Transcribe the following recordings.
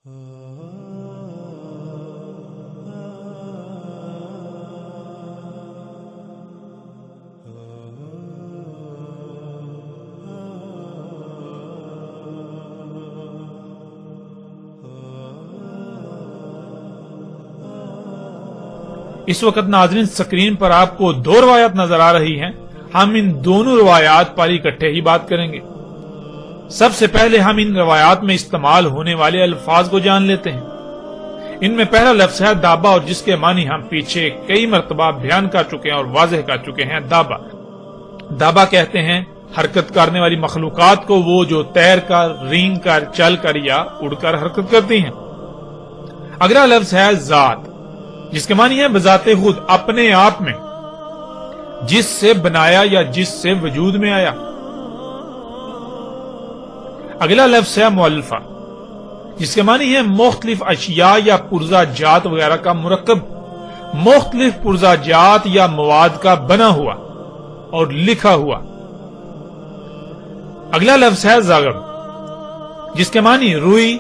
اس وقت ناظرین سکرین پر آپ کو دو روایات نظر آ رہی ہیں. ہم ان دونوں روایات پر اکٹھے ہی بات کریں گے. سب سے پہلے ہم ان روایات میں استعمال ہونے والے الفاظ کو جان لیتے ہیں. ان میں پہلا لفظ ہے دابا، اور جس کے معنی ہم پیچھے کئی مرتبہ بیان کر چکے ہیں اور واضح کر چکے ہیں. دابا دابا کہتے ہیں حرکت کرنے والی مخلوقات کو، وہ جو تیر کر، رینگ کر، چل کر یا اڑ کر حرکت کرتی ہیں. اگلا لفظ ہے ذات، جس کے معنی ہے بذات خود، اپنے آپ میں، جس سے بنایا یا جس سے وجود میں آیا. اگلا لفظ ہے مؤلفہ، جس کے معنی ہے مختلف اشیاء یا پرزہ جات وغیرہ کا مرکب، مختلف پرزہ جات یا مواد کا بنا ہوا اور لکھا ہوا. اگلا لفظ ہے زغب، جس کے معنی روئی،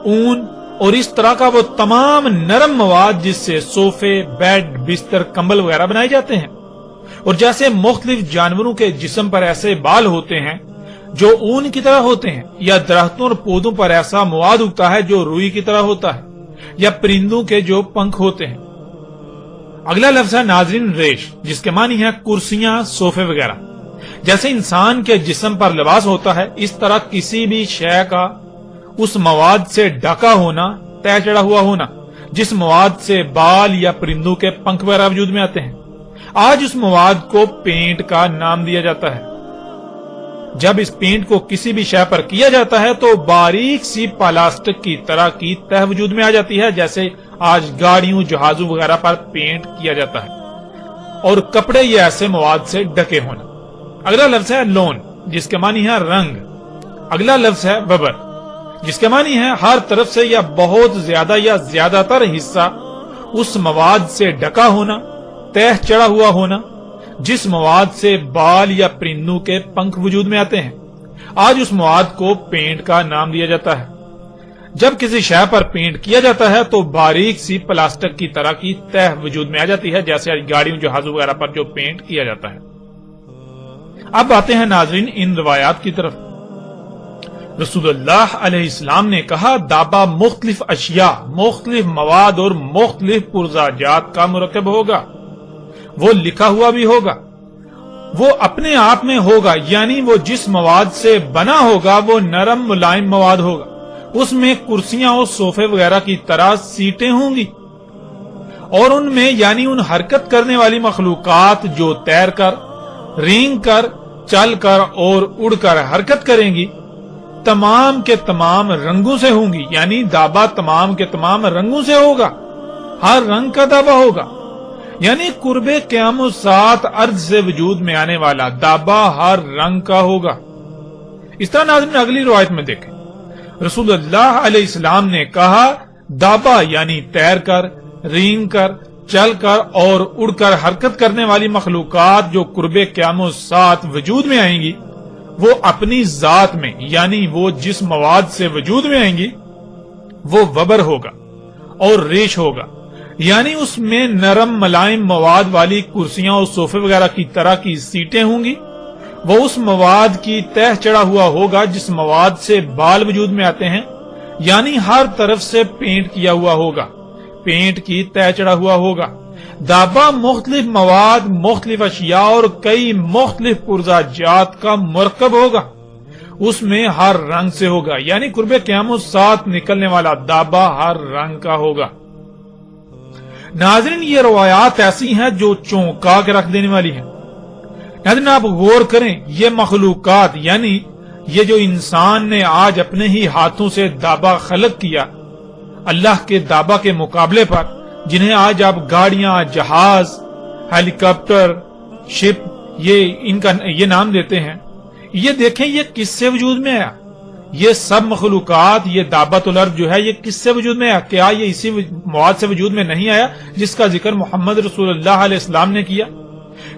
اون اور اس طرح کا وہ تمام نرم مواد جس سے صوفے، بیڈ، بستر، کمبل وغیرہ بنائے جاتے ہیں. اور جیسے مختلف جانوروں کے جسم پر ایسے بال ہوتے ہیں جو اون کی طرح ہوتے ہیں، یا درختوں اور پودوں پر ایسا مواد اگتا ہے جو روئی کی طرح ہوتا ہے، یا پرندوں کے جو پنکھ ہوتے ہیں. اگلا لفظ ہے ناظرین ریش، جس کے معنی ہے کرسیاں، صوفے وغیرہ. جیسے انسان کے جسم پر لباس ہوتا ہے، اس طرح کسی بھی شے کا اس مواد سے ڈھکا ہونا، طے چڑھا ہوا ہونا، جس مواد سے بال یا پرندوں کے پنکھ وغیرہ وجود میں آتے ہیں. آج اس مواد کو پینٹ کا نام دیا جاتا ہے. جب اس پینٹ کو کسی بھی شے پر کیا جاتا ہے تو باریک سی پلاسٹک کی طرح کی تہ وجود میں آ جاتی ہے، جیسے آج گاڑیوں، جہازوں وغیرہ پر پینٹ کیا جاتا ہے. اور کپڑے یہ ایسے مواد سے ڈھکے ہونا. اگلا لفظ ہے لون، جس کے معنی ہے رنگ. اگلا لفظ ہے وبر، جس کے معنی ہے ہر طرف سے یا بہت زیادہ یا زیادہ تر حصہ اس مواد سے ڈھکا ہونا، تہ چڑھا ہوا ہونا، جس مواد سے بال یا پرندوں کے پنکھ وجود میں آتے ہیں. آج اس مواد کو پینٹ کا نام دیا جاتا ہے. جب کسی شے پر پینٹ کیا جاتا ہے تو باریک سی پلاسٹک کی طرح کی تہ وجود میں آ جاتی ہے، جیسے آج گاڑیوں، جہازوں وغیرہ پر جو پینٹ کیا جاتا ہے. اب آتے ہیں ناظرین ان روایات کی طرف. رسول اللہ علیہ السلام نے کہا دابا مختلف اشیاء، مختلف مواد اور مختلف پرزہ جات کا مرکب ہوگا. وہ لکھا ہوا بھی ہوگا، وہ اپنے آپ میں ہوگا، یعنی وہ جس مواد سے بنا ہوگا وہ نرم ملائم مواد ہوگا. اس میں کرسیاں اور صوفے وغیرہ کی طرح سیٹیں ہوں گی، اور ان میں یعنی ان حرکت کرنے والی مخلوقات جو تیر کر، رینگ کر، چل کر اور اڑ کر حرکت کریں گی، تمام کے تمام رنگوں سے ہوں گی. یعنی دابا تمام کے تمام رنگوں سے ہوگا، ہر رنگ کا دابا ہوگا. یعنی قرب قیام و سات ارض سے وجود میں آنے والا دابا ہر رنگ کا ہوگا. اس طرح ناظرین اگلی روایت میں دیکھیں، رسول اللہ علیہ السلام نے کہا دابا یعنی تیر کر، رینگ کر، چل کر اور اڑ کر حرکت کرنے والی مخلوقات جو قرب قیام و سات وجود میں آئیں گی، وہ اپنی ذات میں یعنی وہ جس مواد سے وجود میں آئیں گی وہ وبر ہوگا اور ریش ہوگا. یعنی اس میں نرم ملائم مواد والی کرسیاں اور صوفے وغیرہ کی طرح کی سیٹیں ہوں گی. وہ اس مواد کی تہ چڑھا ہوا ہوگا جس مواد سے بال وجود میں آتے ہیں، یعنی ہر طرف سے پینٹ کیا ہوا ہوگا، پینٹ کی تہ چڑھا ہوا ہوگا. دابا مختلف مواد، مختلف اشیاء اور کئی مختلف پرزہ جات کا مرکب ہوگا. اس میں ہر رنگ سے ہوگا، یعنی قرب قیام و سات نکلنے والا دابا ہر رنگ کا ہوگا. ناظرین یہ روایات ایسی ہیں جو چونکا کے رکھ دینے والی ہیں. ناظرین آپ غور کریں، یہ مخلوقات یعنی یہ جو انسان نے آج اپنے ہی ہاتھوں سے دابا خلق کیا اللہ کے دابا کے مقابلے پر، جنہیں آج آپ گاڑیاں، جہاز، ہیلی کاپٹر، شپ یہ نام دیتے ہیں، یہ دیکھیں یہ کس سے وجود میں آیا. یہ سب مخلوقات، یہ دابۃ الارض جو ہے یہ کس سے وجود میں آیا؟ کیا یہ اسی مواد سے وجود میں نہیں آیا جس کا ذکر محمد رسول اللہ علیہ السلام نے کیا؟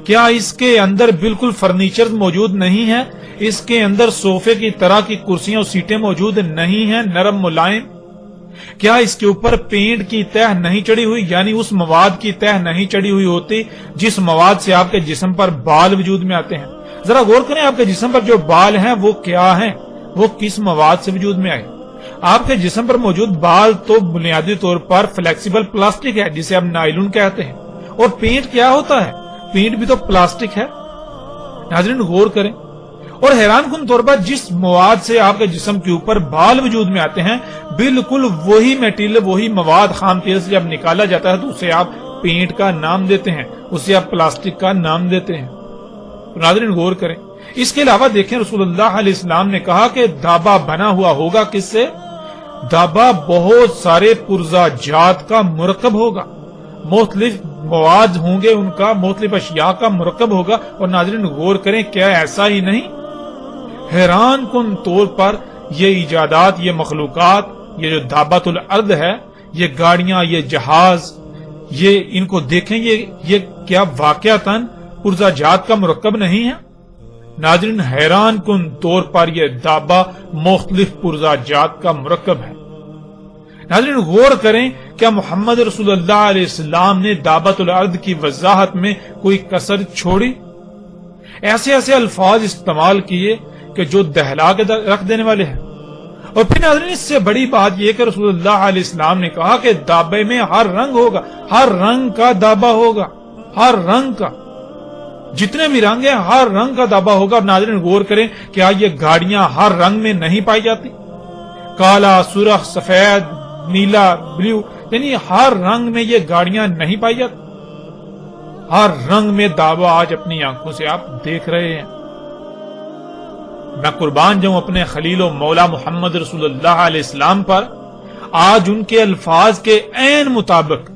کیا اس کے اندر بالکل فرنیچر موجود نہیں ہے؟ اس کے اندر صوفے کی طرح کی کرسیاں اور سیٹیں موجود نہیں ہیں، نرم ملائم؟ کیا اس کے اوپر پینٹ کی تہ نہیں چڑھی ہوئی، یعنی اس مواد کی تہ نہیں چڑھی ہوئی ہوتی جس مواد سے آپ کے جسم پر بال وجود میں آتے ہیں؟ ذرا غور کریں، آپ کے جسم پر جو بال ہیں وہ کیا ہیں، وہ کس مواد سے وجود میں آئے؟ آپ کے جسم پر موجود بال تو بنیادی طور پر فلیکسیبل پلاسٹک ہے جسے ہم نائلون کہتے ہیں، اور پینٹ کیا ہوتا ہے؟ پینٹ بھی تو پلاسٹک ہے۔ ناظرین غور کریں، اور حیران کن طور پر جس مواد سے آپ کے جسم کے اوپر بال وجود میں آتے ہیں بالکل وہی میٹیریل، وہی مواد خام تیل سے جب نکالا جاتا ہے تو اسے آپ پینٹ کا نام دیتے ہیں، اسے آپ پلاسٹک کا نام دیتے ہیں۔ تو ناظرین غور کریں، اس کے علاوہ دیکھیں رسول اللہ علیہ السلام نے کہا کہ دابا بنا ہوا ہوگا کس سے؟ دابا بہت سارے پرزا جات کا مرکب ہوگا، مختلف مواد ہوں گے، ان کا مختلف اشیاء کا مرکب ہوگا۔ اور ناظرین غور کریں، کیا ایسا ہی نہیں؟ حیران کن طور پر یہ ایجادات، یہ مخلوقات، یہ جو دابۃ الارض ہے، یہ گاڑیاں، یہ جہاز، یہ ان کو دیکھیں، یہ کیا واقعتاً پرزا جات کا مرکب نہیں ہے؟ ناظرین حیران کن طور پر یہ دابا مختلف پرزا جات کا مرکب ہے۔ ناظرین غور کریں، کیا محمد رسول اللہ علیہ السلام نے دابۃ الارض کی وضاحت میں کوئی کسر چھوڑی؟ ایسے ایسے الفاظ استعمال کیے کہ جو دہلا کے رکھ دینے والے ہیں۔ اور پھر ناظرین اس سے بڑی بات یہ کہ رسول اللہ علیہ السلام نے کہا کہ دابے میں ہر رنگ ہوگا، ہر رنگ کا دابا ہوگا، ہر رنگ کا، جتنے بھی رنگ ہیں ہر رنگ کا دابا ہوگا۔ اور ناظرین غور کریں، کیا یہ گاڑیاں ہر رنگ میں نہیں پائی جاتی؟ کالا، سرخ، سفید، نیلا، بلیو، یعنی ہر رنگ میں یہ گاڑیاں نہیں پائی جاتی؟ ہر رنگ میں دابا آج اپنی آنکھوں سے آپ دیکھ رہے ہیں۔ میں قربان جاؤں اپنے خلیل و مولا محمد رسول اللہ علیہ السلام پر، آج ان کے الفاظ کے عین مطابق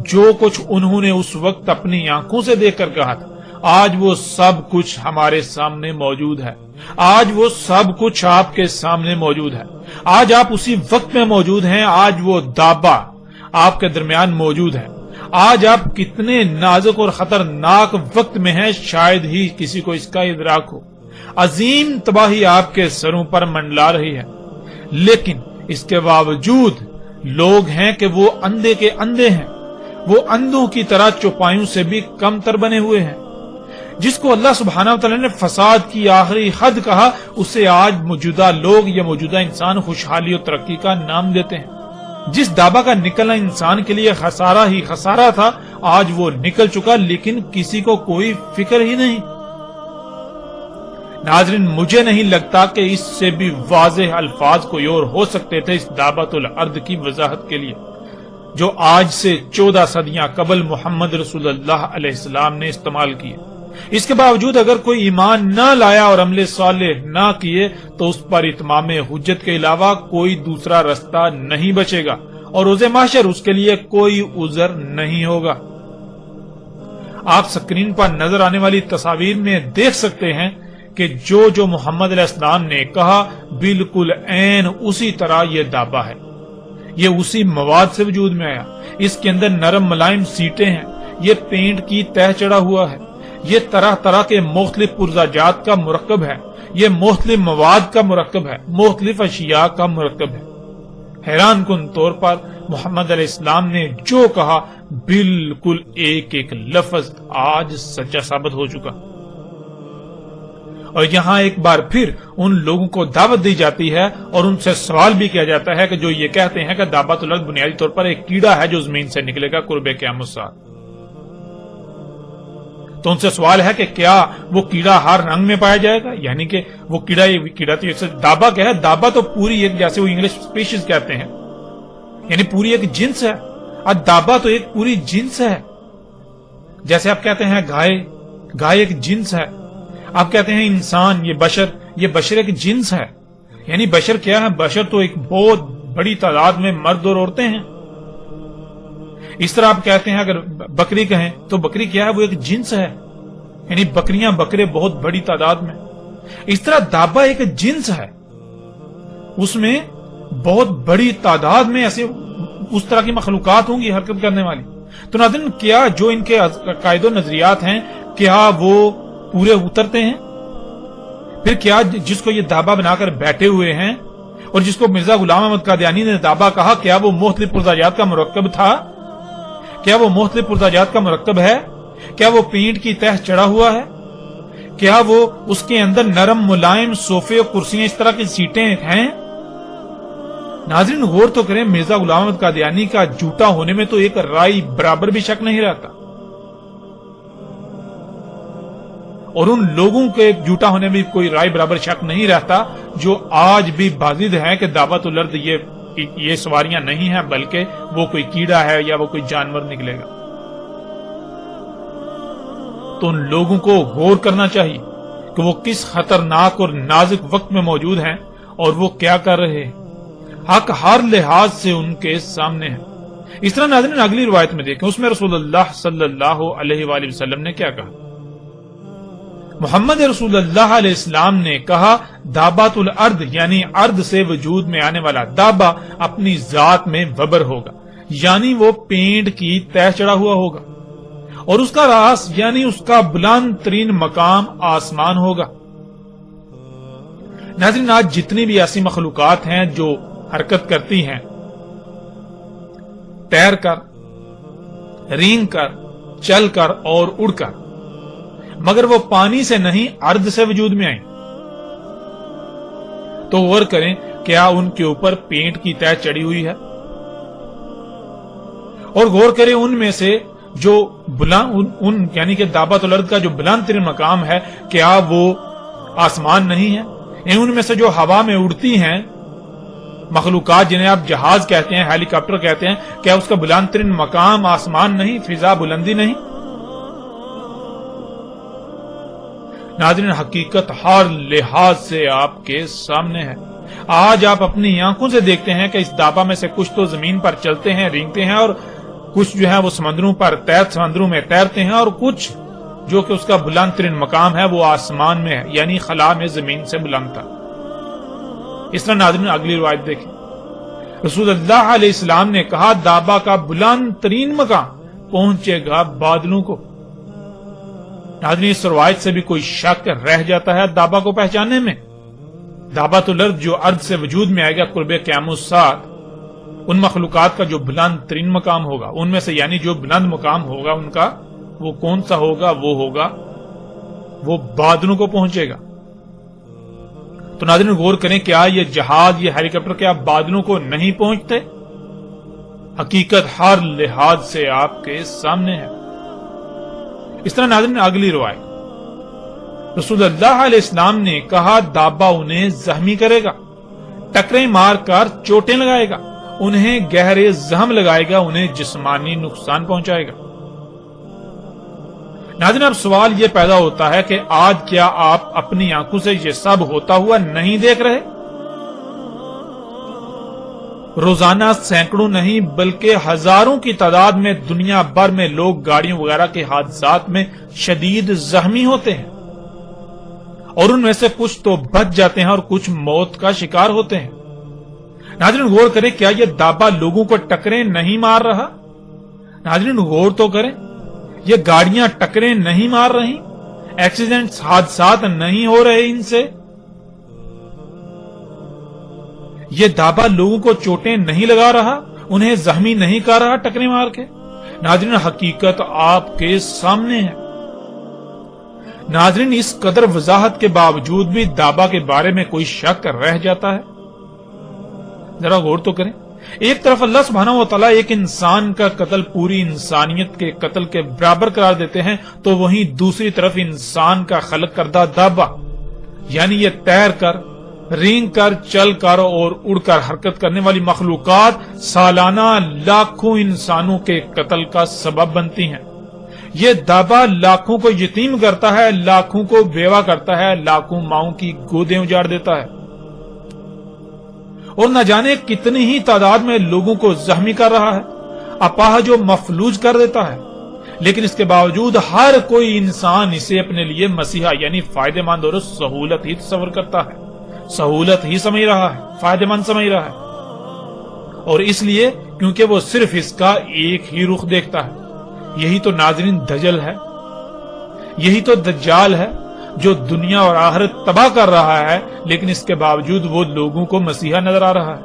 جو کچھ انہوں نے اس وقت اپنی آنکھوں سے دیکھ کر کہا تھا، آج وہ سب کچھ ہمارے سامنے موجود ہے، آج وہ سب کچھ آپ کے سامنے موجود ہے، آج آپ اسی وقت میں موجود ہیں، آج وہ دابا آپ کے درمیان موجود ہے۔ آج آپ کتنے نازک اور خطرناک وقت میں ہیں، شاید ہی کسی کو اس کا ادراک ہو۔ عظیم تباہی آپ کے سروں پر منڈلا رہی ہے، لیکن اس کے باوجود لوگ ہیں کہ وہ اندھے کے اندھے ہیں، وہ اندھوں کی طرح چوپایوں سے بھی کم تر بنے ہوئے ہیں۔ جس کو اللہ سبحانہ وتعالی نے فساد کی آخری حد کہا، اسے آج موجودہ لوگ یا موجودہ انسان خوشحالی اور ترقی کا نام دیتے ہیں۔ جس دابا کا نکلنا انسان کے لیے خسارہ ہی خسارہ تھا، آج وہ نکل چکا، لیکن کسی کو کوئی فکر ہی نہیں۔ ناظرین مجھے نہیں لگتا کہ اس سے بھی واضح الفاظ کوئی اور ہو سکتے تھے اس دابۃ الارض کی وضاحت کے لیے، جو آج سے 14 صدیاں قبل محمد رسول اللہ علیہ السلام نے استعمال کیے۔ اس کے باوجود اگر کوئی ایمان نہ لایا اور عمل صالح نہ کیے تو اس پر اتمام حجت کے علاوہ کوئی دوسرا رستہ نہیں بچے گا، اور روز محشر اس کے لیے کوئی عذر نہیں ہوگا۔ آپ سکرین پر نظر آنے والی تصاویر میں دیکھ سکتے ہیں کہ جو محمد علیہ السلام نے کہا بالکل عین اسی طرح یہ دابا ہے، یہ اسی مواد سے وجود میں آیا۔ اس کے اندر نرم ملائم سیٹیں ہیں، یہ پینٹ کی تہ چڑھا ہوا ہے، یہ طرح طرح کے مختلف پرزا جات کا مرکب ہے، یہ مختلف مواد کا مرکب ہے، مختلف اشیاء کا مرکب ہے۔ حیران کن طور پر محمد علیہ السلام نے جو کہا بالکل ایک ایک لفظ آج سچا ثابت ہو چکا۔ اور یہاں ایک بار پھر ان لوگوں کو دعوت دی جاتی ہے اور ان سے سوال بھی کیا جاتا ہے کہ جو یہ کہتے ہیں کہ دابۃ الارض بنیادی طور پر ایک کیڑا ہے جو زمین سے نکلے گا قرب قیامت ساتھ، تو ان سے سوال ہے کہ کیا وہ کیڑا ہر رنگ میں پایا جائے گا؟ یعنی کہ وہ کیڑا تو دابا کیا ہے؟ دابا تو پوری ایک، جیسے وہ انگلش اسپیشیز کہتے ہیں، یعنی پوری ایک جنس ہے۔ اب دابا تو ایک پوری جنس ہے، جیسے آپ کہتے ہیں گائے ایک جنس ہے، آپ کہتے ہیں انسان، یہ بشر ایک جنس ہے۔ یعنی بشر کیا ہے؟ بشر تو ایک بہت بڑی تعداد میں مرد اور عورتیں ہیں۔ اس طرح آپ کہتے ہیں اگر بکری کہیں تو بکری کیا ہے؟ وہ ایک جنس ہے، یعنی بکریاں بکرے بہت بڑی تعداد میں۔ اس طرح دابا ایک جنس ہے، اس میں بہت بڑی تعداد میں ایسے اس طرح کی مخلوقات ہوں گی حرکت کرنے والی۔ تو ناظرین کیا جو ان کے عقائد و نظریات ہیں کیا وہ پورے اترتے ہیں؟ پھر کیا جس کو یہ دابا بنا کر بیٹھے ہوئے ہیں اور جس کو مرزا غلام احمد قادیانی نے دابا کہا، کیا وہ مختلف پرزاجات کا مرکب تھا؟ کیا وہ مختلف پرزاجات کا مرکب ہے؟ کیا وہ پینٹ کی تہ چڑھا ہوا ہے؟ کیا وہ اس کے اندر نرم ملائم صوفے اور کرسیاں اس طرح کی سیٹیں ہیں؟ ناظرین غور تو کریں، مرزا غلام احمد قادیانی کا جھوٹا ہونے میں تو ایک رائی برابر بھی شک نہیں رہتا، اور ان لوگوں کے جھوٹا ہونے میں کوئی رائے برابر شک نہیں رہتا جو آج بھی بازد ہیں کہ دعوت الارض یہ سواریاں نہیں ہیں، بلکہ وہ کوئی کیڑا ہے یا وہ کوئی جانور نکلے گا۔ تو ان لوگوں کو غور کرنا چاہیے کہ وہ کس خطرناک اور نازک وقت میں موجود ہیں اور وہ کیا کر رہے ہیں۔ حق ہر لحاظ سے ان کے سامنے ہے۔ اس طرح ناظرین اگلی روایت میں دیکھیں، اس میں رسول اللہ صلی اللہ علیہ وآلہ وسلم نے کیا کہا؟ محمد رسول اللہ علیہ السلام نے کہا، دابات الارض یعنی ارض سے وجود میں آنے والا دابا اپنی ذات میں وبر ہوگا، یعنی وہ پینٹ کی تہ چڑھا ہوا ہوگا، اور اس کا راس یعنی اس کا بلند ترین مقام آسمان ہوگا۔ ناظرین آج جتنی بھی ایسی مخلوقات ہیں جو حرکت کرتی ہیں، تیر کر، رینگ کر، چل کر اور اڑ کر، مگر وہ پانی سے نہیں ارض سے وجود میں آئیں، تو غور کریں کیا ان کے اوپر پینٹ کی تہ چڑھی ہوئی ہے؟ اور غور کریں ان میں سے جو بلند یعنی کہ دابت الارض کا جو بلند ترین مقام ہے، کیا وہ آسمان نہیں ہے؟ ان میں سے جو ہوا میں اڑتی ہیں مخلوقات جنہیں آپ جہاز کہتے ہیں، ہیلی کاپٹر کہتے ہیں، کیا اس کا بلند ترین مقام آسمان نہیں، فضا بلندی نہیں؟ ناظرین حقیقت ہر لحاظ سے آپ کے سامنے ہے۔ آج آپ اپنی آنکھوں سے دیکھتے ہیں کہ اس دابا میں سے کچھ تو زمین پر چلتے ہیں، رینگتے ہیں، اور کچھ جو ہے وہ سمندروں میں تیرتے ہیں، اور کچھ جو کہ اس کا بلند ترین مقام ہے وہ آسمان میں ہے، یعنی خلا میں زمین سے بلند تھا۔ اس طرح ناظرین اگلی روایت دیکھیں، رسول اللہ علیہ السلام نے کہا، دابا کا بلند ترین مقام پہنچے گا بادلوں کو۔ ناظرین اس روایت سے بھی کوئی شک رہ جاتا ہے دابا کو پہچاننے میں؟ دابت الارض جو ارض سے وجود میں آئے گا قرب قیام الساعۃ، ان مخلوقات کا جو بلند ترین مقام ہوگا، ان میں سے یعنی جو بلند مقام ہوگا ان کا، وہ کون سا ہوگا؟ وہ بادلوں کو پہنچے گا۔ تو ناظرین غور کریں، کیا یہ جہاز، یہ ہیلی کاپٹر کیا بادلوں کو نہیں پہنچتے؟ حقیقت ہر لحاظ سے آپ کے سامنے ہے۔ اس طرح ناظرین اگلی روایت، رسول اللہ علیہ السلام نے کہا، دابا انہیں زخمی کرے گا، ٹکریں مار کر چوٹیں لگائے گا، انہیں گہرے زخم لگائے گا، انہیں جسمانی نقصان پہنچائے گا۔ ناظرین اب سوال یہ پیدا ہوتا ہے کہ آج کیا آپ اپنی آنکھوں سے یہ سب ہوتا ہوا نہیں دیکھ رہے؟ روزانہ سینکڑوں نہیں بلکہ ہزاروں کی تعداد میں دنیا بھر میں لوگ گاڑیوں وغیرہ کے حادثات میں شدید زخمی ہوتے ہیں، اور ان میں سے کچھ تو بچ جاتے ہیں اور کچھ موت کا شکار ہوتے ہیں۔ ناظرین غور کریں، کیا یہ دابا لوگوں کو ٹکریں نہیں مار رہا؟ ناظرین غور تو کریں، یہ گاڑیاں ٹکریں نہیں مار رہی، ایکسیڈنٹس، حادثات نہیں ہو رہے ان سے، یہ دابا لوگوں کو چوٹیں نہیں لگا رہا، انہیں زخمی نہیں کر رہا ٹکریں مار کے۔ ناظرین حقیقت آپ کے سامنے ہے۔ ناظرین اس قدر وضاحت کے باوجود بھی دابا کے بارے میں کوئی شک رہ جاتا ہے؟ ذرا غور تو کریں، ایک طرف اللہ سبحانہ و تعالیٰ ایک انسان کا قتل پوری انسانیت کے قتل کے برابر قرار دیتے ہیں، تو وہیں دوسری طرف انسان کا خلق کردہ دابا یعنی یہ تیر کر، رینگ کر، چل کر اور اڑ کر حرکت کرنے والی مخلوقات سالانہ لاکھوں انسانوں کے قتل کا سبب بنتی ہیں۔ یہ دابا لاکھوں کو یتیم کرتا ہے، لاکھوں کو بیوہ کرتا ہے، لاکھوں ماؤں کی گودیں اجاڑ دیتا ہے، اور نہ جانے کتنی ہی تعداد میں لوگوں کو زخمی کر رہا ہے، اپاہج و مفلوج کر دیتا ہے۔ لیکن اس کے باوجود ہر کوئی انسان اسے اپنے لیے مسیحا یعنی فائدہ مند اور سہولت ہی تصور کرتا ہے، سہولت ہی سمجھ رہا ہے، فائدہ مند سمجھ رہا ہے، اور اس لیے کیونکہ وہ صرف اس کا ایک ہی رخ دیکھتا ہے۔ یہی تو ناظرین دجل ہے، یہی تو دجال ہے۔ جو دنیا اور آخرت تباہ کر رہا ہے، لیکن اس کے باوجود وہ لوگوں کو مسیحا نظر آ رہا ہے۔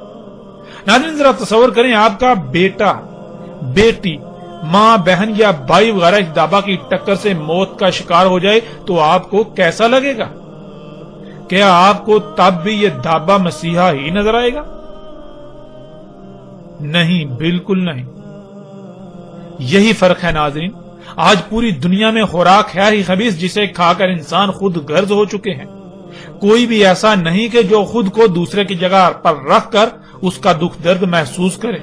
ناظرین ذرا تصور کریں، آپ کا بیٹا، بیٹی، ماں، بہن یا بھائی وغیرہ اس دابا کی ٹکر سے موت کا شکار ہو جائے تو آپ کو کیسا لگے گا؟ کیا آپ کو تب بھی یہ دابا مسیحا ہی نظر آئے گا؟ نہیں، بالکل نہیں۔ یہی فرق ہے ناظرین۔ آج پوری دنیا میں خوراک ہے ہی خبیث جسے کھا کر انسان خود غرض ہو چکے ہیں۔ کوئی بھی ایسا نہیں کہ جو خود کو دوسرے کی جگہ پر رکھ کر اس کا دکھ درد محسوس کرے۔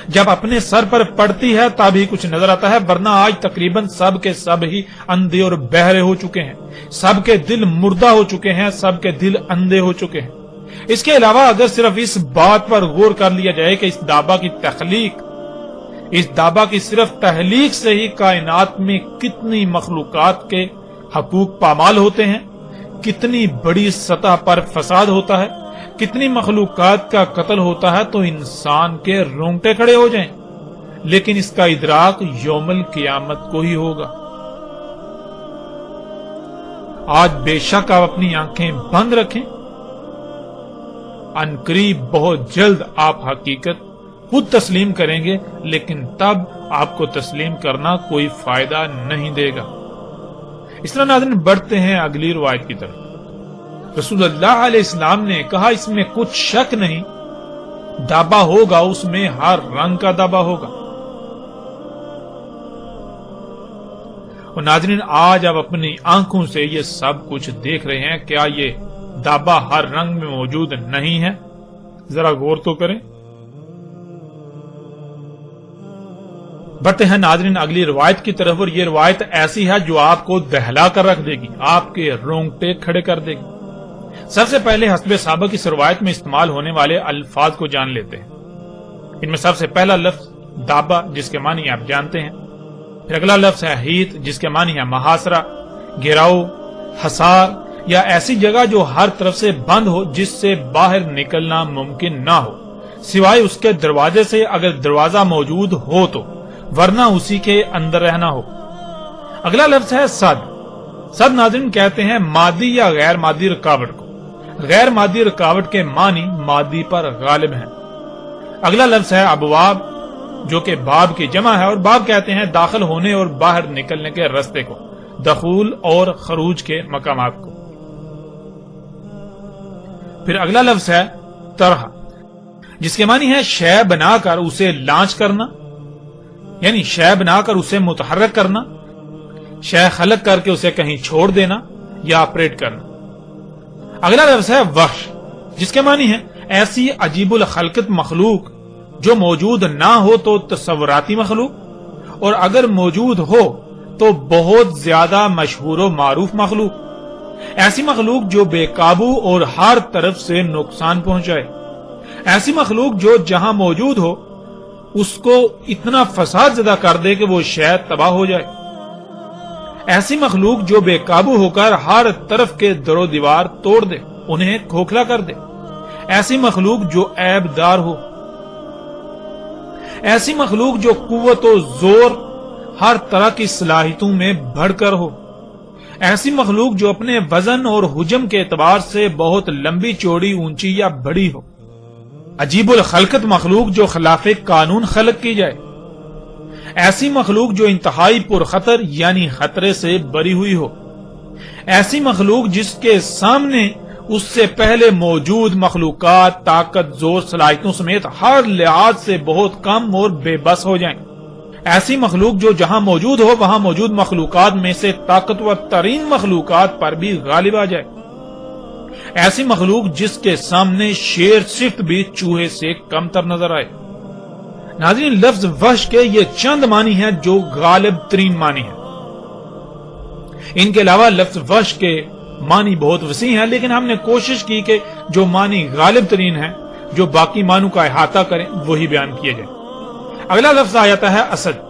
جب اپنے سر پر پڑتی ہے تب ہی کچھ نظر آتا ہے، ورنہ آج تقریباً سب کے سب ہی اندھے اور بہرے ہو چکے ہیں۔ سب کے دل مردہ ہو چکے ہیں، سب کے دل اندھے ہو چکے ہیں۔ اس کے علاوہ اگر صرف اس بات پر غور کر لیا جائے کہ اس دابا کی صرف تخلیق سے ہی کائنات میں کتنی مخلوقات کے حقوق پامال ہوتے ہیں، کتنی بڑی سطح پر فساد ہوتا ہے، کتنی مخلوقات کا قتل ہوتا ہے، تو انسان کے رونگٹے کھڑے ہو جائیں۔ لیکن اس کا ادراک یوم القیامت کو ہی ہوگا۔ آج بے شک آپ اپنی آنکھیں بند رکھیں، عنقریب بہت جلد آپ حقیقت خود تسلیم کریں گے، لیکن تب آپ کو تسلیم کرنا کوئی فائدہ نہیں دے گا۔ اس طرح ناظرین بڑھتے ہیں اگلی روایت کی طرف۔ رسول اللہ علیہ السلام نے کہا اس میں کچھ شک نہیں، دابا ہوگا، اس میں ہر رنگ کا دابا ہوگا۔ اور ناظرین آج آپ اپنی آنکھوں سے یہ سب کچھ دیکھ رہے ہیں، کیا یہ دابا ہر رنگ میں موجود نہیں ہے؟ ذرا غور تو کریں۔ بڑھتے ہیں ناظرین اگلی روایت کی طرف، اور یہ روایت ایسی ہے جو آپ کو دہلا کر رکھ دے گی، آپ کے رونگٹے کھڑے کر دے گی۔ سب سے پہلے حسب سابق اس روایت میں استعمال ہونے والے الفاظ کو جان لیتے ہیں۔ ان میں سب سے پہلا لفظ دابا، جس کے معنی آپ جانتے ہیں۔ پھر اگلا لفظ ہے حیط، جس کے معنی ہے محاصرہ، گھیراؤ، حصار یا ایسی جگہ جو ہر طرف سے بند ہو، جس سے باہر نکلنا ممکن نہ ہو سوائے اس کے دروازے سے، اگر دروازہ موجود ہو تو، ورنہ اسی کے اندر رہنا ہو۔ اگلا لفظ ہے صد۔ صد ناظرین کہتے ہیں مادی یا غیر مادی رکاوٹ کو۔ غیر مادی رکاوٹ کے معنی مادی پر غالب ہیں۔ اگلا لفظ ہے ابواب، جو کہ باب کی جمع ہے، اور باب کہتے ہیں داخل ہونے اور باہر نکلنے کے رستے کو، دخول اور خروج کے مقامات کو۔ پھر اگلا لفظ ہے طرح، جس کے معنی ہے شے بنا کر اسے لانچ کرنا، یعنی شے بنا کر اسے متحرک کرنا، شے خلق کر کے اسے کہیں چھوڑ دینا یا آپریٹ کرنا۔ اگلا لفظ ہے وحش، جس کے معنی ہے ایسی عجیب الخلقت مخلوق جو موجود نہ ہو تو تصوراتی مخلوق، اور اگر موجود ہو تو بہت زیادہ مشہور و معروف مخلوق، ایسی مخلوق جو بے قابو اور ہر طرف سے نقصان پہنچائے، ایسی مخلوق جو جہاں موجود ہو اس کو اتنا فساد زدہ کر دے کہ وہ شے تباہ ہو جائے، ایسی مخلوق جو بے قابو ہو کر ہر طرف کے در و دیوار توڑ دے، انہیں کھوکھلا کر دے، ایسی مخلوق جو عیب دار ہو، ایسی مخلوق جو قوت و زور ہر طرح کی صلاحیتوں میں بڑھ کر ہو، ایسی مخلوق جو اپنے وزن اور حجم کے اعتبار سے بہت لمبی چوڑی اونچی یا بڑی ہو، عجیب الخلقت مخلوق جو خلاف قانون خلق کی جائے، ایسی مخلوق جو انتہائی پرخطر یعنی خطرے سے بری ہوئی ہو، ایسی مخلوق جس کے سامنے اس سے پہلے موجود مخلوقات طاقت زور صلاحیتوں سمیت ہر لحاظ سے بہت کم اور بے بس ہو جائیں، ایسی مخلوق جو جہاں موجود ہو وہاں موجود مخلوقات میں سے طاقتور ترین مخلوقات پر بھی غالب آ جائے، ایسی مخلوق جس کے سامنے شیر صرف بھی چوہے سے کم تر نظر آئے۔ ناظرین لفظ وحش کے یہ چند معنی ہیں جو غالب ترین معنی ہیں۔ ان کے علاوہ لفظ وحش کے معنی بہت وسیع ہیں، لیکن ہم نے کوشش کی کہ جو معنی غالب ترین ہیں، جو باقی معنوں کا احاطہ کریں، وہی بیان کیے جائیں۔ اگلا لفظ آ جاتا ہے اسد،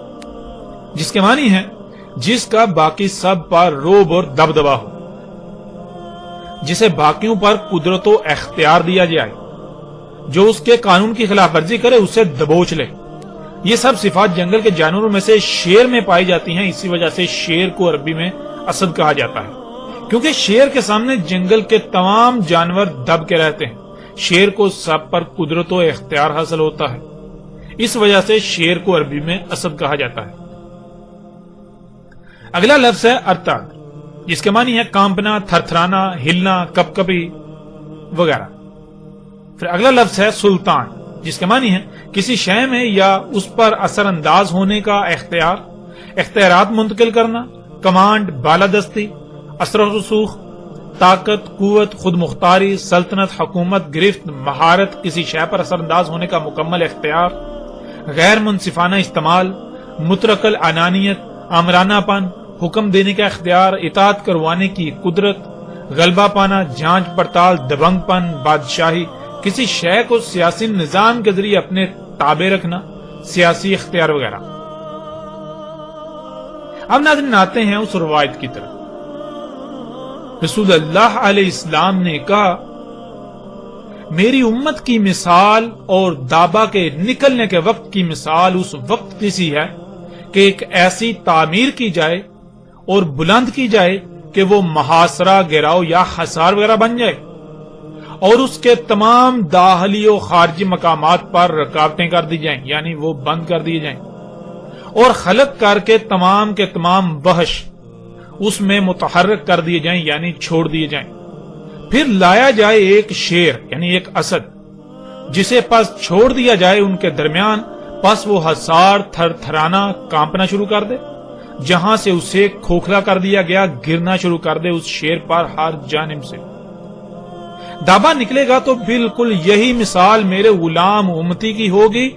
جس کے معنی ہے جس کا باقی سب پر روب اور دبدبا ہو، جسے باقیوں پر قدرت و اختیار دیا جائے، جو اس کے قانون کی خلاف ورزی کرے اسے دبوچ لے۔ یہ سب صفات جنگل کے جانوروں میں سے شیر میں پائی جاتی ہیں، اسی وجہ سے شیر کو عربی میں اسد کہا جاتا ہے۔ کیونکہ شیر کے سامنے جنگل کے تمام جانور دب کے رہتے ہیں. شیر کو سب پر قدرت و اختیار حاصل ہوتا ہے. اس وجہ سے شیر کو عربی میں اسد کہا جاتا ہے. اگلا لفظ ہے ارتعد، جس کے معنی ہے کانپنا، تھرتھرانا، ہلنا، کپ کپی وغیرہ. پھر اگلا لفظ ہے سلطان، جس کے معنی ہے کسی شے میں یا اس پر اثر انداز ہونے کا اختیار، اختیارات منتقل کرنا، کمانڈ، بالادستی، اثر و رسوخ، طاقت، قوت، خود مختاری، سلطنت، حکومت، گرفت، مہارت، کسی شے پر اثر انداز ہونے کا مکمل اختیار، غیر منصفانہ استعمال، مطلق العنانیت، آمرانہ پن، حکم دینے کا اختیار، اطاعت کروانے کی قدرت، غلبہ پانا، جانچ پڑتال، دبنگ پن، بادشاہی، کسی شے کو سیاسی نظام کے ذریعے اپنے تابع رکھنا، سیاسی اختیار وغیرہ. اب ناظرین آتے ہیں اس روایت کی طرف. رسول اللہ علیہ السلام نے کہا میری امت کی مثال اور دابا کے نکلنے کے وقت کی مثال اس وقت کی سی ہے کہ ایک ایسی تعمیر کی جائے اور بلند کی جائے کہ وہ محاصرہ، گراؤ یا حصار وغیرہ بن جائے، اور اس کے تمام داخلی و خارجی مقامات پر رکاوٹیں کر دی جائیں، یعنی وہ بند کر دی جائیں، اور خلق کر کے تمام وحش اس میں متحرک کر دیے جائیں، یعنی چھوڑ دیے جائیں. پھر لایا جائے ایک شیر یعنی ایک اسد، جسے پس چھوڑ دیا جائے ان کے درمیان، پس وہ حصار، تھر تھرانا، کانپنا شروع کر دے. جہاں سے اسے کھوکھلا کر دیا گیا گرنا شروع کر دے اس شیر پر ہر جانب سے. دابا نکلے گا تو بالکل یہی مثال میرے غلام امتی کی ہوگی،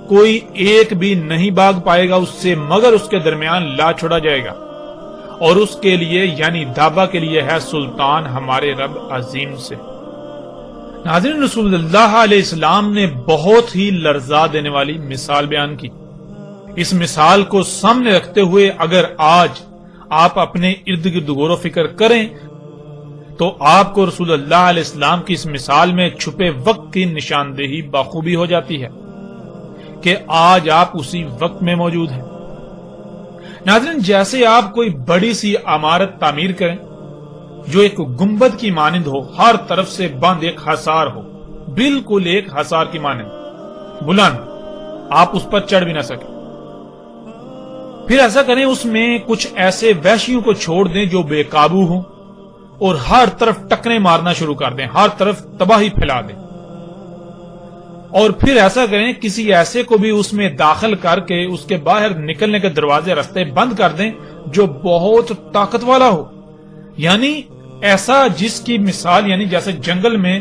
کوئی ایک بھی نہیں بھاگ پائے گا اس سے مگر اس کے درمیان لا چھوڑا جائے گا، اور اس کے لیے یعنی دابا کے لیے ہے سلطان ہمارے رب عظیم سے. ناظرین، رسول اللہ علیہ السلام نے بہت ہی لرزا دینے والی مثال بیان کی. اس مثال کو سامنے رکھتے ہوئے اگر آج آپ اپنے ارد گرد غور و فکر کریں تو آپ کو رسول اللہ علیہ السلام کی اس مثال میں چھپے وقت کی نشاندہی بخوبی ہو جاتی ہے کہ آج آپ اسی وقت میں موجود ہیں. ناظرین، جیسے آپ کوئی بڑی سی عمارت تعمیر کریں جو ایک گنبد کی مانند ہو، ہر طرف سے بند ایک حصار ہو، بالکل ایک حصار کی مانند بلند، آپ اس پر چڑھ بھی نہ سکیں. پھر ایسا کریں اس میں کچھ ایسے وحشیوں کو چھوڑ دیں جو بے قابو ہوں اور ہر طرف ٹکریں مارنا شروع کر دیں، ہر طرف تباہی پھیلا دیں. اور پھر ایسا کریں کسی ایسے کو بھی اس میں داخل کر کے اس کے باہر نکلنے کے دروازے رستے بند کر دیں جو بہت طاقت والا ہو، یعنی ایسا جس کی مثال یعنی جیسے جنگل میں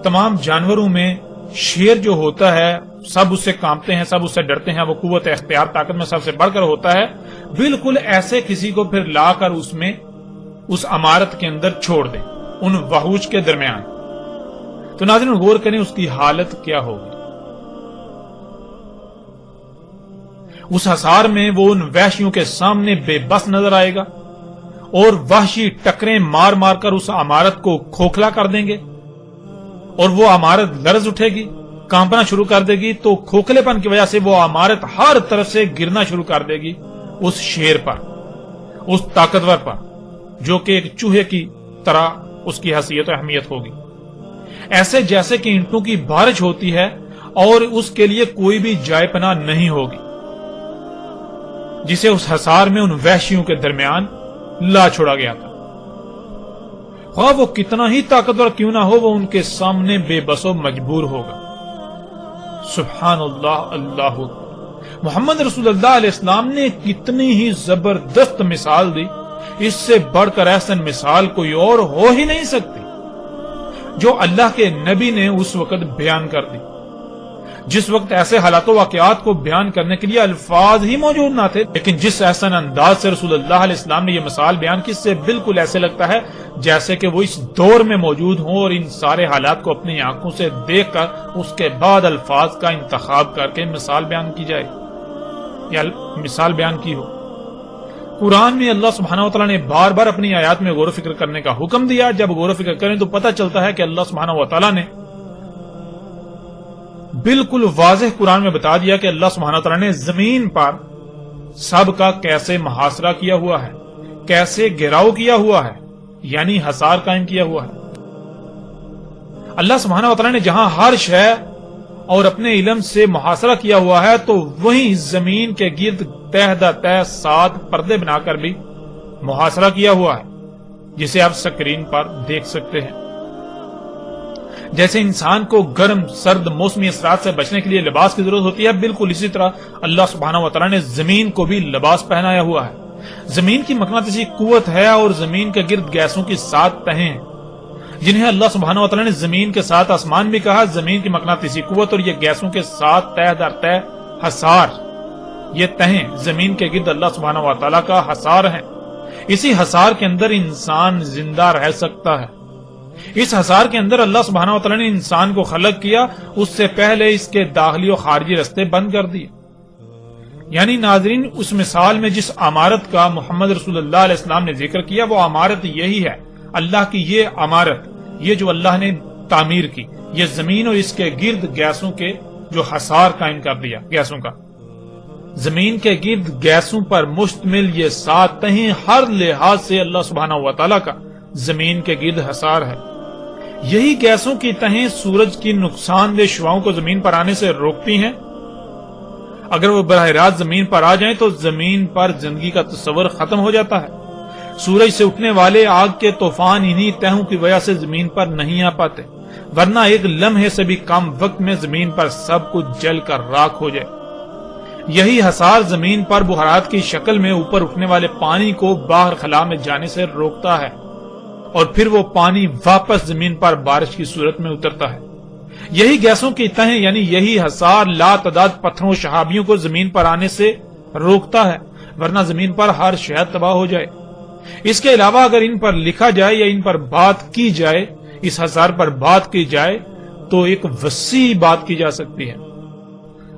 تمام جانوروں میں شیر جو ہوتا ہے سب اس سے کانپتے ہیں، سب اس سے ڈرتے ہیں، وہ قوت اختیار طاقت میں سب سے بڑھ کر ہوتا ہے. بالکل ایسے کسی کو پھر لا کر اس میں اس عمارت کے اندر چھوڑ دیں ان وحوش کے درمیان. تو ناظرین غور کریں اس کی حالت کیا ہوگی. اس حصار میں وہ ان وحشیوں کے سامنے بے بس نظر آئے گا اور وحشی ٹکریں مار مار کر اس عمارت کو کھوکھلا کر دیں گے، اور وہ عمارت لرز اٹھے گی، کانپنا شروع کر دے گی. تو کھوکھلے پن کی وجہ سے وہ عمارت ہر طرف سے گرنا شروع کر دے گی اس شیر پر، اس طاقتور پر جو کہ ایک چوہے کی طرح اس کی حیثیت و اہمیت ہوگی، ایسے جیسے کہ اینٹوں کی بارش ہوتی ہے اور اس کے لیے کوئی بھی جائے پناہ نہیں ہوگی، جسے اس حصار میں ان وحشیوں کے درمیان لا چھوڑا گیا تھا. خواہ وہ کتنا ہی طاقتور کیوں نہ ہو، وہ ان کے سامنے بے بس و مجبور ہوگا. سبحان اللہ، اللہ اکبر. محمد رسول اللہ علیہ السلام نے کتنی ہی زبردست مثال دی، اس سے بڑھ کر احسن مثال کوئی اور ہو ہی نہیں سکتی جو اللہ کے نبی نے اس وقت بیان کر دی، جس وقت ایسے حالات و واقعات کو بیان کرنے کے لیے الفاظ ہی موجود نہ تھے. لیکن جس احسن انداز سے رسول اللہ علیہ السلام نے یہ مثال بیان کی، اس سے بالکل ایسے لگتا ہے جیسے کہ وہ اس دور میں موجود ہوں اور ان سارے حالات کو اپنی آنکھوں سے دیکھ کر اس کے بعد الفاظ کا انتخاب کر کے مثال بیان کی جائے یا مثال بیان کی ہو. قرآن میں اللہ سبحانہ و تعالیٰ نے بار بار اپنی آیات میں غور و فکر کرنے کا حکم دیا. جب غور و فکر کریں تو پتہ چلتا ہے کہ اللہ سبحانہ و تعالیٰ نے بالکل واضح قرآن میں بتا دیا کہ اللہ سبحانہ و تعالیٰ نے زمین پر سب کا کیسے محاصرہ کیا ہوا ہے، کیسے گھیراؤ کیا ہوا ہے، یعنی حصار قائم کیا ہوا ہے۔ اللہ سبحانہ وتعالی نے جہاں ہر شے اور اپنے علم سے محاصرہ کیا ہوا ہے تو وہیں زمین کے گرد تہ در تہ 7 پردے بنا کر بھی محاصرہ کیا ہوا ہے، جسے آپ سکرین پر دیکھ سکتے ہیں۔ جیسے انسان کو گرم سرد موسمی اثرات سے بچنے کے لیے لباس کی ضرورت ہوتی ہے، بالکل اسی طرح اللہ سبحانہ وتعالی نے زمین کو بھی لباس پہنایا ہوا ہے۔ زمین کی مقناطیسی قوت ہے اور زمین کے گرد گیسوں کی 7 تہیں ہیں، جنہیں اللہ سبحانہ وتعالی نے زمین کے ساتھ آسمان بھی کہا۔ زمین کی مقناطیسی قوت اور یہ گیسوں کے 7 تہ در تہ حصار، یہ تہیں زمین کے گرد اللہ سبحانہ وتعالی کا حصار ہیں۔ اسی حصار کے اندر انسان زندہ رہ سکتا ہے۔ اس حصار کے اندر اللہ سبحانہ وتعالی نے انسان کو خلق کیا، اس سے پہلے اس کے داخلی و خارجی رستے بند کر دیے۔ یعنی ناظرین، اس مثال میں جس عمارت کا محمد رسول اللہ علیہ السلام نے ذکر کیا وہ عمارت یہی ہے، اللہ کی یہ عمارت، یہ جو اللہ نے تعمیر کی، یہ زمین اور اس کے گرد گیسوں کے جو حصار قائم کر دیا، گیسوں کا، زمین کے گرد گیسوں پر مشتمل یہ 7 تہیں ہر لحاظ سے اللہ سبحانہ وتعالی کا زمین کے گرد حصار ہے۔ یہی گیسوں کی تہیں سورج کی نقصان دہ شعاؤں کو زمین پر آنے سے روکتی ہیں۔ اگر وہ براہ راست زمین پر آ جائیں تو زمین پر زندگی کا تصور ختم ہو جاتا ہے۔ سورج سے اٹھنے والے آگ کے طوفان انہی تہوں کی وجہ سے زمین پر نہیں آ پاتے، ورنہ ایک لمحے سے بھی کم وقت میں زمین پر سب کچھ جل کر راکھ ہو جائے۔ یہی حصار زمین پر بخارات کی شکل میں اوپر اٹھنے والے پانی کو باہر خلا میں جانے سے روکتا ہے، اور پھر وہ پانی واپس زمین پر بارش کی صورت میں اترتا ہے۔ یہی گیسوں کی تہیں یعنی یہی حصار لا تعداد پتھروں و شہابیوں کو زمین پر آنے سے روکتا ہے، ورنہ زمین پر ہر شے تباہ ہو جائے۔ اس کے علاوہ اگر ان پر لکھا جائے یا ان پر بات کی جائے، اس حصار پر بات کی جائے تو ایک وسیع بات کی جا سکتی ہے۔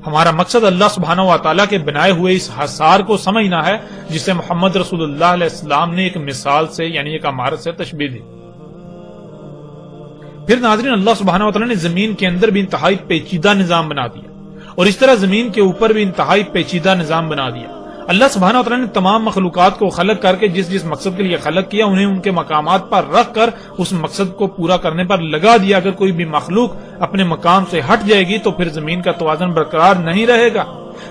ہمارا مقصد اللہ سبحانہ وتعالی کے بنائے ہوئے اس حصار کو سمجھنا ہے، جسے محمد رسول اللہ علیہ السلام نے ایک مثال سے یعنی ایک عمارت سے تشبیہ دی۔ پھر ناظرین، اللہ سبحانہ وتعالی نے زمین کے اندر بھی انتہائی پیچیدہ نظام بنا دیا، اور اس طرح زمین کے اوپر بھی انتہائی پیچیدہ نظام بنا دیا۔ اللہ سبحانہ وتعالی نے تمام مخلوقات کو خلق کر کے جس مقصد کے لیے خلق کیا، انہیں ان کے مقامات پر رکھ کر اس مقصد کو پورا کرنے پر لگا دیا۔ اگر کوئی بھی مخلوق اپنے مقام سے ہٹ جائے گی تو پھر زمین کا توازن برقرار نہیں رہے گا،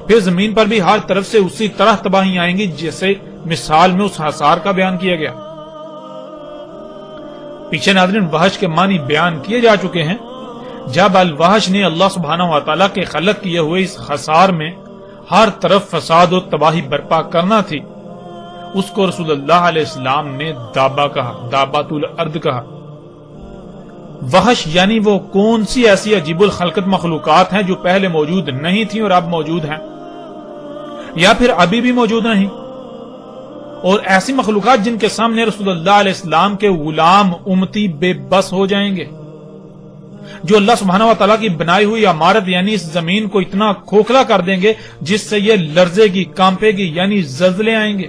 پھر زمین پر بھی ہر طرف سے اسی طرح تباہی آئیں گی جیسے مثال میں اس حصار کا بیان کیا گیا۔ پیچھے ناظرین وحش کے معنی بیان کیے جا چکے ہیں۔ جب الوحش نے اللہ سبحانہ وتعالی کے خلق کیے ہوئے اس حصار میں ہر طرف فساد و تباہی برپا کرنا تھی، اس کو رسول اللہ علیہ السلام نے دابا کہا، دابات الارض کہا۔ وحش یعنی وہ کون سی ایسی عجیب الخلقت مخلوقات ہیں جو پہلے موجود نہیں تھیں اور اب موجود ہیں، یا پھر ابھی بھی موجود نہیں، اور ایسی مخلوقات جن کے سامنے رسول اللہ علیہ السلام کے غلام امتی بے بس ہو جائیں گے، جو اللہ سبحانہ وتعالی کی بنائی ہوئی عمارت یعنی اس زمین کو اتنا کھوکھلا کر دیں گے جس سے یہ لرزے گی، کانپے گی، یعنی زلزلے آئیں گے،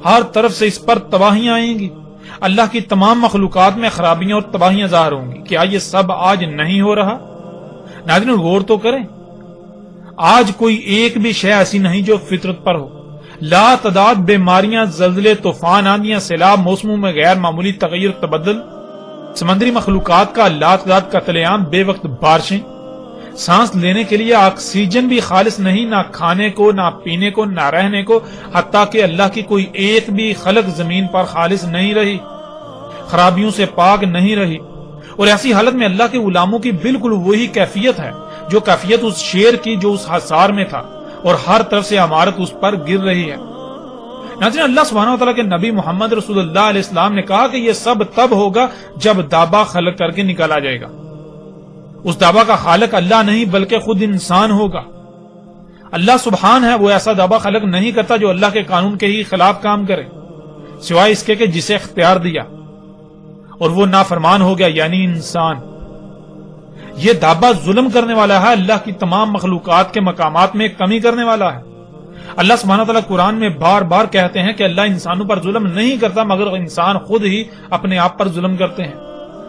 ہر طرف سے اس پر تباہیاں آئیں گی، اللہ کی تمام مخلوقات میں خرابیاں اور تباہیاں ظاہر ہوں گی۔ کیا یہ سب آج نہیں ہو رہا؟ ناظرین غور تو کریں، آج کوئی ایک بھی شے ایسی نہیں جو فطرت پر ہو۔ لا تعداد بیماریاں، زلزلے، طوفان، آندیاں، سیلاب، موسموں میں غیر معمولی تغیر تبدل، سمندری مخلوقات کا لا تعداد قتل عام، بے وقت بارشیں، سانس لینے کے لیے آکسیجن بھی خالص نہیں، نہ کھانے کو، نہ پینے کو، نہ رہنے کو، حتیٰ کہ اللہ کی کوئی ایک بھی خلق زمین پر خالص نہیں رہی، خرابیوں سے پاک نہیں رہی۔ اور ایسی حالت میں اللہ کے غلاموں کی بالکل وہی کیفیت ہے جو کیفیت اس شیر کی جو اس حصار میں تھا، اور ہر طرف سے عمارت اس پر گر رہی ہے۔ ناظرین اللہ سبحانہ وتعالی کے نبی محمد رسول اللہ علیہ السلام نے کہا کہ یہ سب تب ہوگا جب دابا خلق کر کے نکالا جائے گا۔ اس دابا کا خالق اللہ نہیں بلکہ خود انسان ہوگا۔ اللہ سبحان ہے، وہ ایسا دابا خلق نہیں کرتا جو اللہ کے قانون کے ہی خلاف کام کرے، سوائے اس کے کہ جسے اختیار دیا، اور وہ نافرمان ہو گیا یعنی انسان۔ یہ دابا ظلم کرنے والا ہے، اللہ کی تمام مخلوقات کے مقامات میں کمی کرنے والا ہے۔ اللہ سبحانہ وتعالی قرآن میں بار بار کہتے ہیں کہ اللہ انسانوں پر ظلم نہیں کرتا مگر انسان خود ہی اپنے آپ پر ظلم کرتے ہیں،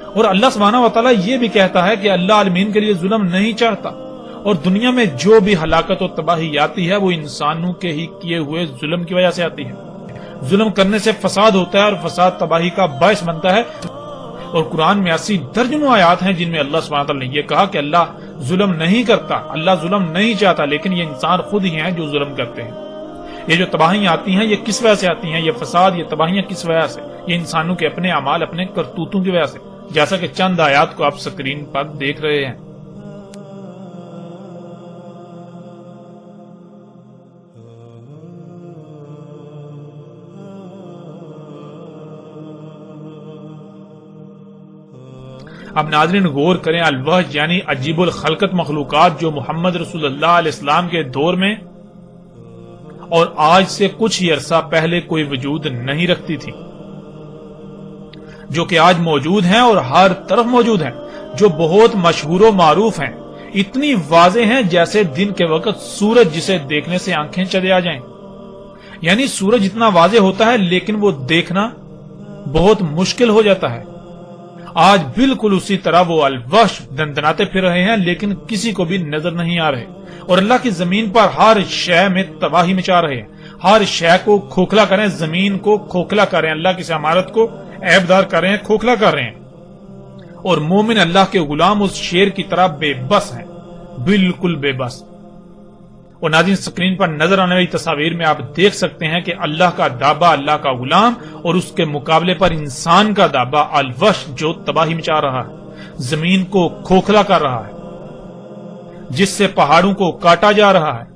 اور اللہ سبحانہ وتعالی یہ بھی کہتا ہے کہ اللہ عالمین کے لیے ظلم نہیں چاہتا، اور دنیا میں جو بھی ہلاکت و تباہی آتی ہے وہ انسانوں کے ہی کیے ہوئے ظلم کی وجہ سے آتی ہے۔ ظلم کرنے سے فساد ہوتا ہے اور فساد تباہی کا باعث بنتا ہے. اور قرآن میں ایسی درجنوں آیات ہیں جن میں اللہ سبحانہ تعالیٰ نے یہ کہا کہ اللہ ظلم نہیں کرتا، اللہ ظلم نہیں چاہتا، لیکن یہ انسان خود ہی ہیں جو ظلم کرتے ہیں. یہ جو تباہیاں آتی ہیں یہ کس وجہ سے آتی ہیں؟ یہ فساد، یہ تباہیاں کس وجہ سے؟ یہ انسانوں کے اپنے اعمال، اپنے کرتوتوں کی وجہ سے، جیسا کہ چند آیات کو آپ سکرین پر دیکھ رہے ہیں. اب ناظرین غور کریں، الوحش یعنی عجیب الخلقت مخلوقات جو محمد رسول اللہ علیہ السلام کے دور میں اور آج سے کچھ ہی عرصہ پہلے کوئی وجود نہیں رکھتی تھی، جو کہ آج موجود ہیں اور ہر طرف موجود ہیں، جو بہت مشہور و معروف ہیں، اتنی واضح ہیں جیسے دن کے وقت سورج جسے دیکھنے سے آنکھیں چلے آ جائیں. یعنی سورج اتنا واضح ہوتا ہے لیکن وہ دیکھنا بہت مشکل ہو جاتا ہے. آج بالکل اسی طرح وہ الوحش دندناتے پھر رہے ہیں لیکن کسی کو بھی نظر نہیں آ رہے، اور اللہ کی زمین پر ہر شے میں تباہی مچا رہے ہیں. ہر شے کو کھوکھلا کریں، زمین کو کھوکھلا کریں، اللہ کی عمارت کو عیبدار کر رہے ہیں، کھوکھلا کر رہے ہیں. اور مومن اللہ کے غلام اس شیر کی طرح بے بس ہیں، بالکل بے بس. اور ناظرین سکرین پر نظر آنے والی تصاویر میں آپ دیکھ سکتے ہیں کہ اللہ کا دابا اللہ کا غلام اور اس کے مقابلے پر انسان کا دابا الوحش جو تباہی مچا رہا ہے، زمین کو کھوکھلا کر رہا ہے، جس سے پہاڑوں کو کاٹا جا رہا ہے،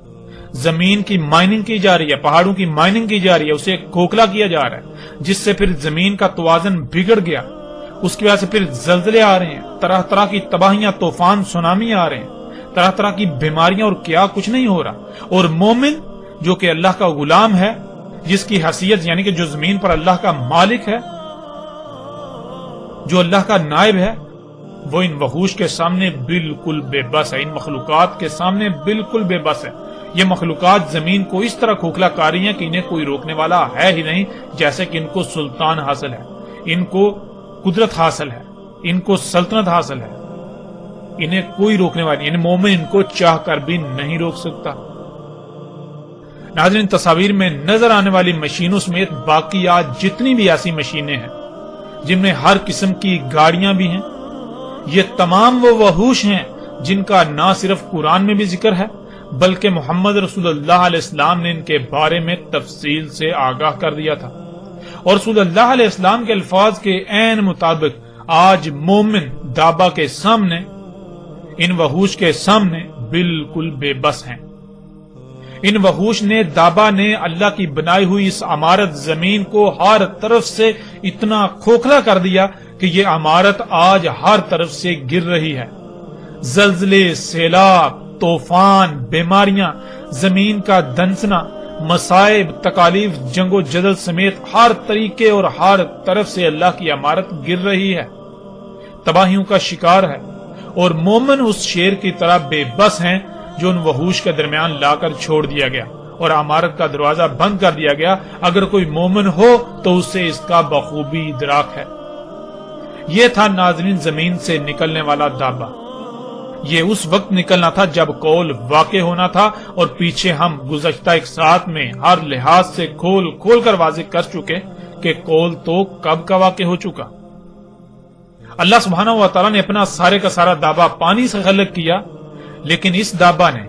زمین کی مائننگ کی جا رہی ہے، پہاڑوں کی مائننگ کی جا رہی ہے، اسے کھوکھلا کیا جا رہا ہے، جس سے پھر زمین کا توازن بگڑ گیا. اس کی وجہ سے پھر زلزلے آ رہے ہیں، طرح طرح کی تباہیاں، طوفان، سونامی آ رہے ہیں، طرح طرح کی بیماریاں، اور کیا کچھ نہیں ہو رہا. اور مومن جو کہ اللہ کا غلام ہے، جس کی حیثیت یعنی کہ جو زمین پر اللہ کا مالک ہے، جو اللہ کا نائب ہے، وہ ان وحوش کے سامنے بالکل بے بس ہے، ان مخلوقات کے سامنے بالکل بے بس ہے. یہ مخلوقات زمین کو اس طرح کھوکھلا کر رہی ہیں کہ انہیں کوئی روکنے والا ہے ہی نہیں، جیسے کہ ان کو سلطان حاصل ہے، ان کو قدرت حاصل ہے، ان کو سلطنت حاصل ہے، انہیں کوئی روکنے والی، یعنی مومن ان کو چاہ کر بھی نہیں روک سکتا. ناظرین تصاویر میں نظر آنے والی مشینوں سمیت باقی آج جتنی بھی ایسی مشینیں ہیں جن میں ہر قسم کی گاڑیاں بھی ہیں، یہ تمام وہ وحوش ہیں جن کا نہ صرف قرآن میں بھی ذکر ہے بلکہ محمد رسول اللہ علیہ السلام نے ان کے بارے میں تفصیل سے آگاہ کر دیا تھا. اور رسول اللہ علیہ السلام کے الفاظ کے عین مطابق آج مومن دابا کے سامنے، ان وحوش کے سامنے بالکل بے بس ہیں. ان وحوش نے، دابا نے اللہ کی بنائی ہوئی اس عمارت زمین کو ہر طرف سے اتنا کھوکھلا کر دیا کہ یہ عمارت آج ہر طرف سے گر رہی ہے. زلزلے، سیلاب، طوفان، بیماریاں، زمین کا دنسنا، مصائب، تکالیف، جنگ و جدل سمیت ہر طریقے اور ہر طرف سے اللہ کی عمارت گر رہی ہے، تباہیوں کا شکار ہے. اور مومن اس شیر کی طرح بے بس ہیں جو ان وحوش کے درمیان لا کر چھوڑ دیا گیا اور عمارت کا دروازہ بند کر دیا گیا. اگر کوئی مومن ہو تو اسے اس کا بخوبی ادراک ہے. یہ تھا ناظرین زمین سے نکلنے والا دابا. یہ اس وقت نکلنا تھا جب قول واقع ہونا تھا، اور پیچھے ہم گزشتہ ایک ساعت میں ہر لحاظ سے کھول کھول کر واضح کر چکے کہ قول تو کب کا واقع ہو چکا. اللہ سبحانہ و تعالیٰ نے اپنا سارے کا سارا دابا پانی سے خلق کیا، لیکن اس دابا نے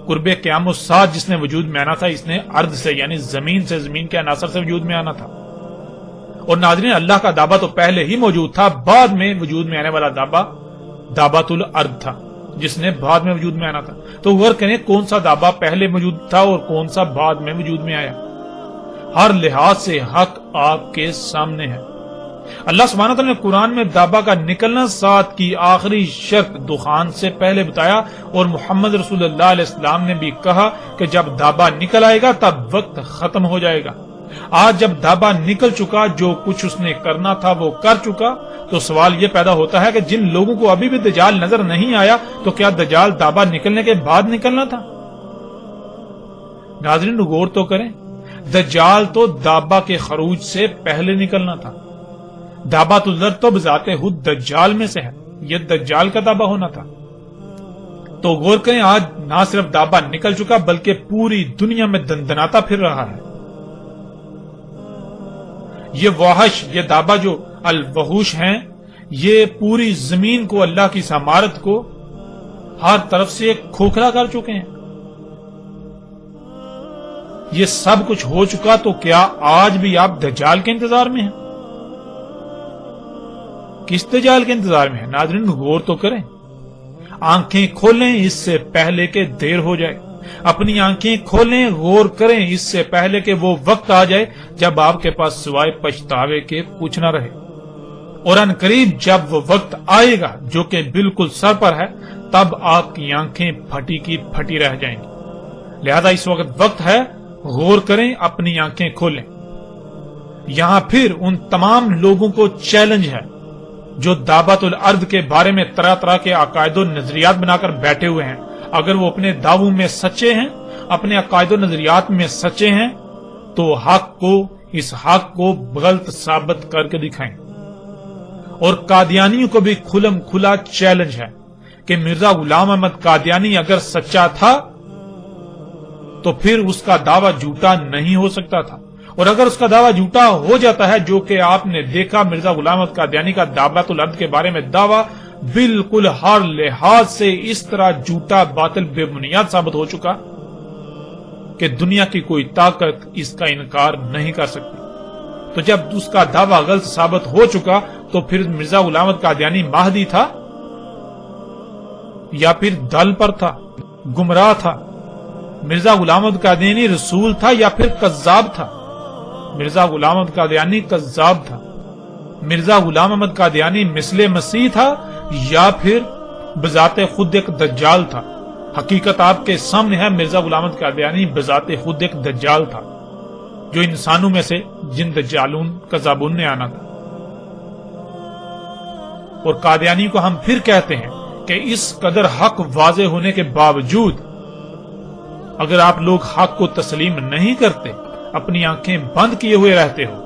قرب قیام الساعت جس نے وجود میں آنا تھا، اس نے ارض سے یعنی زمین سے، زمین کے عناصر سے وجود میں آنا تھا. اور ناظرین اللہ کا دابا تو پہلے ہی موجود تھا، بعد میں وجود میں آنے والا دابا دابۃ الارض تھا جس نے بعد میں وجود میں آنا تھا. تو غور کریں کون سا دابا پہلے موجود تھا اور کون سا بعد میں وجود میں آیا. ہر لحاظ سے حق آپ کے سامنے ہے. اللہ سبحانہ تعالیٰ نے قرآن میں دابا کا نکلنا ساتھ کی آخری شرط دخان سے پہلے بتایا، اور محمد رسول اللہ علیہ السلام نے بھی کہا کہ جب دابا نکل آئے گا تب وقت ختم ہو جائے گا. آج جب دابا نکل چکا، جو کچھ اس نے کرنا تھا وہ کر چکا، تو سوال یہ پیدا ہوتا ہے کہ جن لوگوں کو ابھی بھی دجال نظر نہیں آیا تو کیا دجال دابا نکلنے کے بعد نکلنا تھا؟ ناظرین غور تو کریں، دجال تو دابا کے خروج سے پہلے نکلنا تھا. دابۃ الارض تو بذات خود دجال میں سے ہے، یہ دجال کا دابا ہونا تھا. تو غور کریں آج نہ صرف دابا نکل چکا بلکہ پوری دنیا میں دندناتا پھر رہا ہے. یہ وحش، یہ دابا جو الوحوش ہیں، یہ پوری زمین کو، اللہ کی سمارت کو ہر طرف سے کھوکھلا کر چکے ہیں۔ یہ سب کچھ ہو چکا تو کیا آج بھی آپ دجال کے انتظار میں ہیں؟ کس دجال کے انتظار میں ہیں؟ ناظرین غور تو کریں، آنکھیں کھولیں اس سے پہلے کہ دیر ہو جائے، اپنی آنکھیں کھولیں، غور کریں اس سے پہلے کہ وہ وقت آ جائے جب آپ کے پاس سوائے پچھتاوے کے کچھ نہ رہے۔ اور ان قریب جب وہ وقت آئے گا جو کہ بالکل سر پر ہے، تب آپ کی آنکھیں پھٹی کی پھٹی رہ جائیں گی۔ لہذا اس وقت ہے، غور کریں، اپنی آنکھیں کھولیں۔ یہاں پھر ان تمام لوگوں کو چیلنج ہے جو دعوت الارض کے بارے میں طرح طرح کے عقائد و نظریات بنا کر بیٹھے ہوئے ہیں۔ اگر وہ اپنے دعووں میں سچے ہیں، اپنے عقائد و نظریات میں سچے ہیں، تو اس حق کو غلط ثابت کر کے دکھائیں۔ اور قادیانیوں کو بھی کھلم کھلا چیلنج ہے کہ مرزا غلام احمد قادیانی اگر سچا تھا تو پھر اس کا دعویٰ جھوٹا نہیں ہو سکتا تھا، اور اگر اس کا دعویٰ جھوٹا ہو جاتا ہے، جو کہ آپ نے دیکھا مرزا غلام احمد قادیانی کا دعوت الارض کے بارے میں دعویٰ بالکل ہر لحاظ سے اس طرح جھوٹا، باطل، بے بنیاد ثابت ہو چکا کہ دنیا کی کوئی طاقت اس کا انکار نہیں کر سکتی۔ تو جب اس کا دعویٰ غلط ثابت ہو چکا تو پھر مرزا غلام احمد قادیانی مہدی تھا یا پھر دل پر تھا، گمراہ تھا؟ مرزا غلام احمد قادیانی رسول تھا یا پھر کذاب تھا؟ مرزا غلام احمد قادیانی کذاب تھا۔ مرزا غلام احمد قادیانی مثل مسیح تھا یا پھر بذات خود ایک دجال تھا؟ حقیقت آپ کے سامنے ہے، مرزا غلام احمد قادیانی بذات خود ایک دجال تھا، جو انسانوں میں سے جن دجالون کذابون نے آنا تھا۔ اور قادیانی کو ہم پھر کہتے ہیں کہ اس قدر حق واضح ہونے کے باوجود اگر آپ لوگ حق کو تسلیم نہیں کرتے، اپنی آنکھیں بند کیے ہوئے رہتے ہو،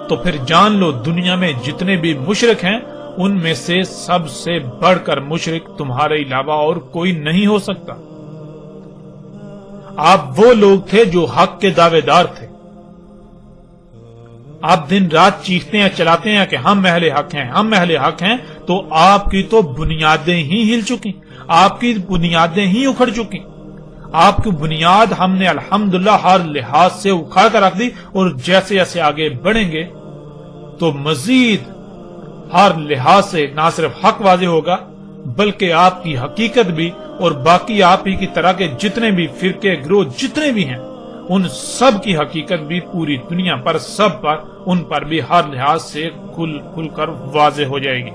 تو پھر جان لو دنیا میں جتنے بھی مشرک ہیں ان میں سے سب سے بڑھ کر مشرک تمہارے علاوہ اور کوئی نہیں ہو سکتا۔ آپ وہ لوگ تھے جو حق کے دعوے دار تھے۔ آپ دن رات چیختے ہیں، چلاتے ہیں کہ ہم اہل حق ہیں، ہم اہل حق ہیں، تو آپ کی تو بنیادیں ہی ہل چکی، آپ کی بنیادیں ہی اکھڑ چکی۔ آپ کی بنیاد ہم نے الحمدللہ ہر لحاظ سے اکھاڑ کر رکھ دی، اور جیسے جیسے آگے بڑھیں گے تو مزید ہر لحاظ سے نہ صرف حق واضح ہوگا بلکہ آپ کی حقیقت بھی، اور باقی آپ ہی کی طرح کے جتنے بھی فرقے، گروہ جتنے بھی ہیں، ان سب کی حقیقت بھی پوری دنیا پر، سب پر، ان پر بھی ہر لحاظ سے کھل کر واضح ہو جائے گی۔